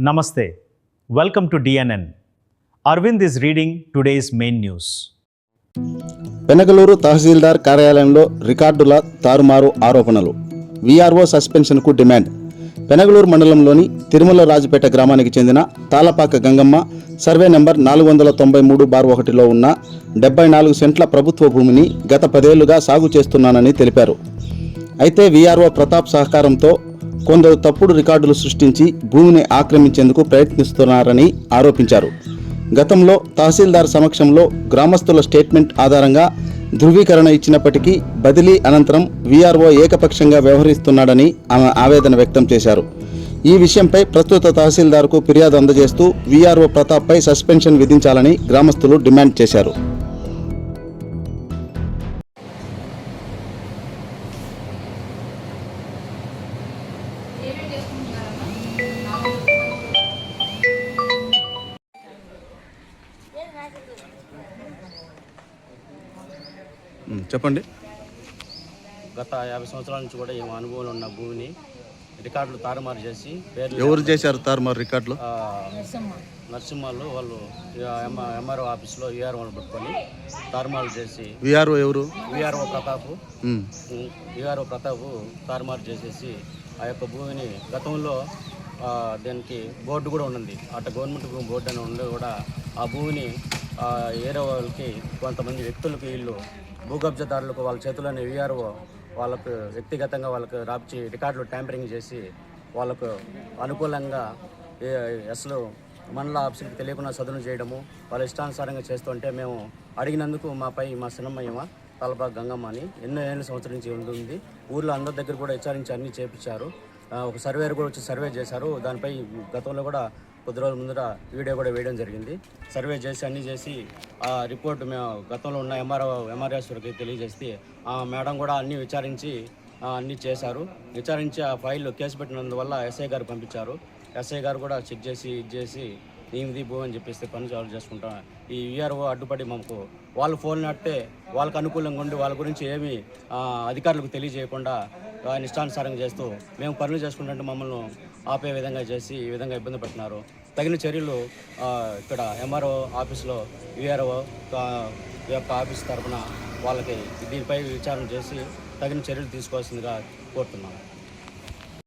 Namaste. Welcome to DNN. Arvind is reading today's main news. Penagaluru తహసీల్దార్ కార్యాలయంలో రికార్డుల తారుమారు ఆరోపణలు. VRO సస్పెన్షన్కు demand. పెనగలూరు మండలంలోని తిరుమల రాజుపేట గ్రామానికి చెందిన తాళపాక గంగమ్మ సర్వే నెంబర్ 493/1లో ఉన్న 74 సెంట్ల ప్రభుత్వ భూమిని గత 10 ఏళ్లుగా సాగు చేస్తున్నానని తెలిపారు. అయితే వీఆర్ఓ ప్రతాప్ సహకారంతో కొందరు తప్పుడు రికార్డులు సృష్టించి భూమిని ఆక్రమించేందుకు ప్రయత్నిస్తున్నారని ఆరోపించారు. గతంలో తహసీల్దార్ సమక్షంలో గ్రామస్తుల స్టేట్మెంట్ ఆధారంగా ధృవీకరణ ఇచ్చినప్పటికీ బదిలీ అనంతరం వీఆర్ఓ ఏకపక్షంగా వ్యవహరిస్తున్నాడని ఆమె ఆవేదన వ్యక్తం చేశారు. ఈ విషయంపై ప్రస్తుత తహసీల్దార్కు ఫిర్యాదు అందజేస్తూ వీఆర్ఓ ప్రతాప్పై సస్పెన్షన్ విధించాలని గ్రామస్తులు డిమాండ్ చేశారు. చెప్పండి. గత 50 సంవత్సరాల నుంచి కూడా ఏమో అనుభవం ఉన్న భూమిని రికార్డులు తారుమారు చేసి పేర్లు ఎవరు చేశారు తారుమారు రికార్డులు? నరసింహాలు వాళ్ళు ఎంఆర్ఓ ఆఫీస్లో వీఆర్ఓ పెట్టుకొని తారుమారు చేసి వీఆర్ఓ ఎవరు? వీఆర్ఓ ప్రతాపు తారుమారు చేసేసి ఆ యొక్క భూమిని గతంలో దానికి బోర్డు కూడా ఉన్నది. అటు గవర్నమెంట్ భూమి బోర్డు అని ఉండి కూడా ఆ భూమిని ఏరే వాళ్ళకి కొంతమంది వ్యక్తులకు వీళ్ళు భూకబ్జదారులకు వాళ్ళ చేతుల్లోనే వీఆర్ఓ వాళ్ళకు వ్యక్తిగతంగా వాళ్ళకు రాపించి రికార్డులు ట్యాంపరింగ్ చేసి వాళ్ళకు అనుకూలంగా అసలు మండల ఆఫీసులకు తెలియకుండా సదును చేయడము వాళ్ళ ఇష్టానుసారంగా చేస్తుంటే మేము అడిగినందుకు మా సిన్నమ్మయ్యమ తాళపాక గంగమ్మ అని ఎన్నో ఏళ్ళ సంవత్సరం నుంచి ఉంటుంది. ఊర్లో అందరి దగ్గర కూడా విచారించి అన్నీ చేపించారు. ఒక సర్వేర్ కూడా వచ్చి సర్వే చేశారు. దానిపై గతంలో కూడా కొద్ది రోజుల ముందర వీడియో కూడా వేయడం జరిగింది. సర్వే చేసి అన్నీ చేసి ఆ రిపోర్ట్ మేము గతంలో ఉన్న ఎంఆర్ఎస్కి తెలియజేస్తే ఆ మేడం కూడా అన్నీ విచారించి అన్నీ చేశారు. విచారించి ఆ ఫైల్ కేసు పెట్టినందువల్ల ఎస్ఐ గారు పంపించారు. ఎస్ఐ గారు కూడా చెక్ చేసి ఇది నీది భూ అని చెప్పేసి పని చాలు చేసుకుంటాం. ఈ వీఆర్ఓ అడ్డుపడి మాకు వాళ్ళు ఫోన్ నడితే వాళ్ళకు అనుకూలంగా ఉండి వాళ్ళ గురించి ఏమీ అధికారులకు తెలియజేయకుండా ఆయన ఇష్టానుసారంగా చేస్తూ మేము పనులు చేసుకుంటుంటే మమ్మల్ని ఆపే విధంగా చేసి ఈ విధంగా ఇబ్బంది పడుతున్నారు. తగిన చర్యలు ఇక్కడ ఎంఆర్ఓ ఆఫీస్లో వీఆర్ఓ యొక్క ఆఫీస్ తరఫున వాళ్ళకి దీనిపై విచారణ చేసి తగిన చర్యలు తీసుకోవాల్సిందిగా కోరుతున్నాను.